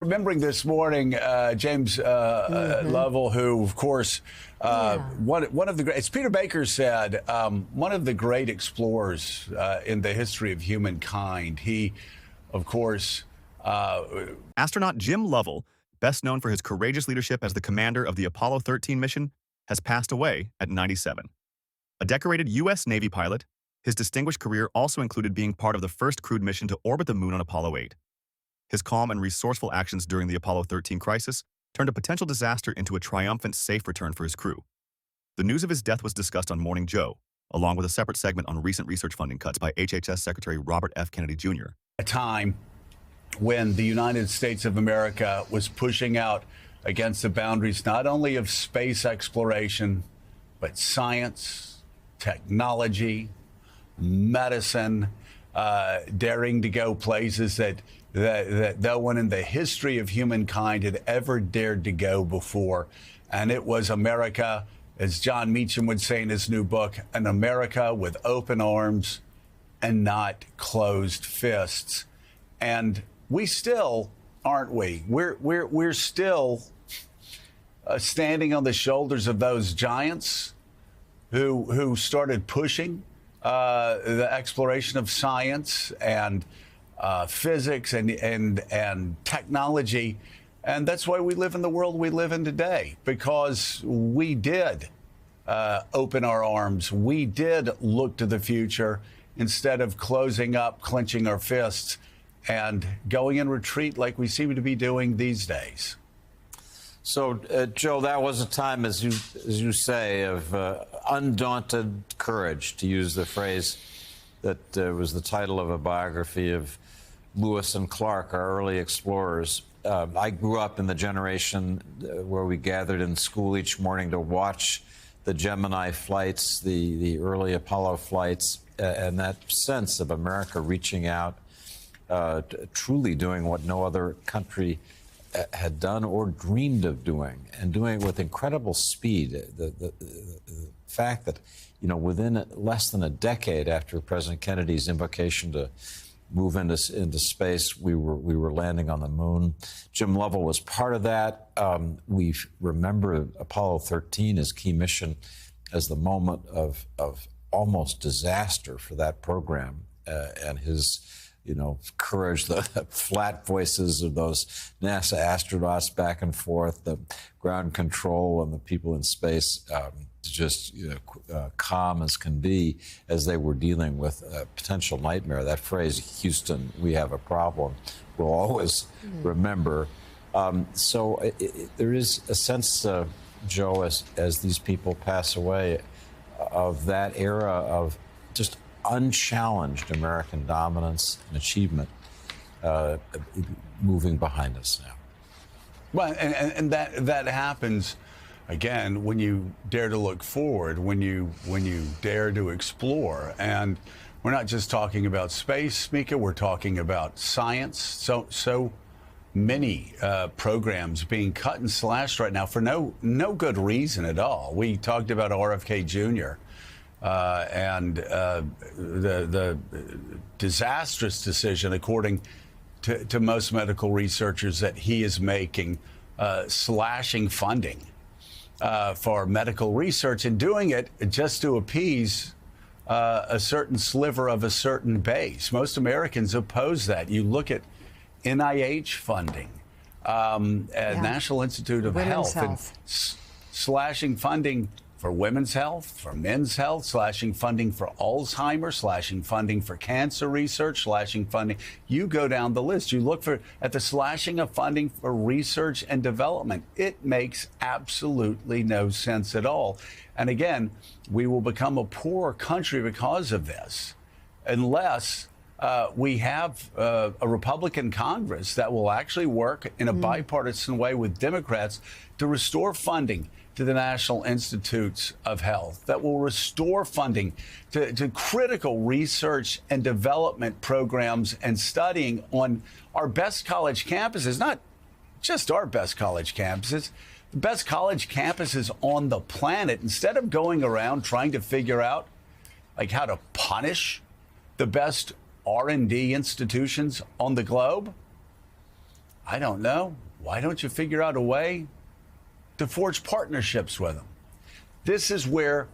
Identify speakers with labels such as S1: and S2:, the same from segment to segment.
S1: Remembering this morning, James Lovell, who, of course, one of the great, as Peter Baker said, one of the great explorers in the history of humankind. He, of course,
S2: Astronaut Jim Lovell, best known for his courageous leadership as the commander of the Apollo 13 mission, has passed away at 97. A decorated U.S. Navy pilot, his distinguished career also included being part of the first crewed mission to orbit the moon on Apollo 8. His calm and resourceful actions during the Apollo 13 crisis turned a potential disaster into a triumphant, safe return for his crew. The news of his death was discussed on Morning Joe, along with a separate segment on recent research funding cuts by HHS Secretary Robert F. Kennedy Jr.
S1: A time when the United States of America was pushing out against the boundaries not only of space exploration, but science, technology, medicine, daring to go places that no one in the history of humankind had ever dared to go before. And it was America, as John Meacham would say in his new book, an America with open arms and not closed fists. And we still, aren't we? We're still standing on the shoulders of those giants who started pushing the exploration of science and physics and technology. And that's why we live in the world we live in today, because we did open our arms. We did look to the future instead of closing up, clenching our fists, and going in retreat like we seem to be doing these days.
S3: So, Joe, that was a time, as you say, of undaunted courage, to use the phrase that was the title of a biography of Lewis and Clark, our early explorers. I grew up in the generation where we gathered in school each morning to watch the Gemini flights, the early Apollo flights, and that sense of America reaching out, truly doing what no other country had done or dreamed of doing, and doing it with incredible speed. The fact that, within less than a decade after President Kennedy's invocation to move into space, we were landing on the moon. Jim Lovell was part of that. We remember Apollo 13, his key mission, as the moment of almost disaster for that program, and his courage, the flat voices of those NASA astronauts back and forth, the ground control and the people in space, just calm as can be as they were dealing with a potential nightmare. That phrase, Houston, we have a problem, we'll always remember. So there is a sense, Joe, as these people pass away, of that era of just unchallenged American dominance and achievement moving behind us now.
S1: Well, and that happens again when you dare to look forward, when you dare to explore. And we're not just talking about space, Mika, we're talking about science. So many programs being cut and slashed right now for no good reason at all. We talked about RFK Jr. And the disastrous decision, according to most medical researchers, that he is making, slashing funding for medical research, and doing it just to appease a certain sliver of a certain base. Most Americans oppose that. You look at NIH funding, National Institute of
S4: Women's
S1: Health. And slashing funding for women's health, for men's health, slashing funding for Alzheimer's, slashing funding for cancer research, slashing funding. You go down the list. You look at the slashing of funding for research and development. It makes absolutely no sense at all. And again, we will become a poorer country because of this, unless we have a Republican Congress that will actually work in a bipartisan way with Democrats to restore funding to the National Institutes of Health, that will restore funding to critical research and development programs and studying on our best college campuses, not just our best college campuses, the best college campuses on the planet. Instead of going around trying to figure out how to punish the best R&D institutions on the globe, I don't know. Why don't you figure out a way to forge partnerships with them? This is where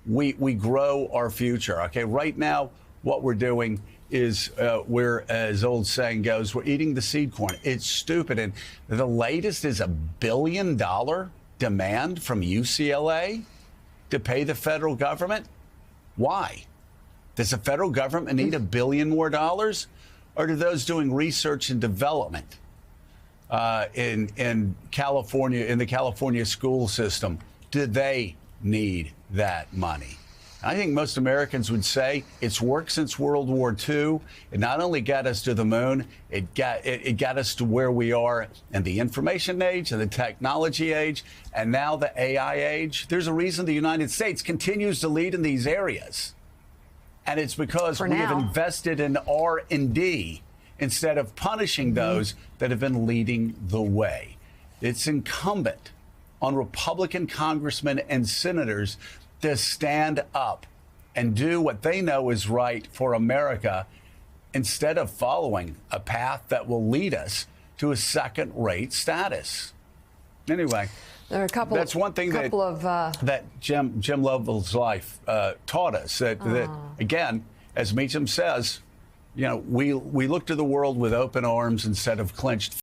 S1: we grow our future. Okay, right now, what we're doing is we're, as old saying goes, we're eating the seed corn. It's stupid. And the latest is $1 billion demand from UCLA to pay the federal government. Why? Does the federal government need $1 billion more dollars? Or do those doing research and development in California, in the California school system, do they need that money? I think most Americans would say it's worked since World War II. It not only got us to the moon, it got us to where we are in the information age and the technology age, and now the AI age. There's a reason the United States continues to lead in these areas. And it's because we have invested in R&D instead of punishing those that have been leading the way. It's incumbent on Republican congressmen and senators to stand up and do what they know is right for America instead of following a path that will lead us to a second-rate status. Anyway,
S4: there are a couple.
S1: That's one thing that Jim Lovell's life taught us. That again, as Meacham says, you know, we look to the world with open arms instead of clenched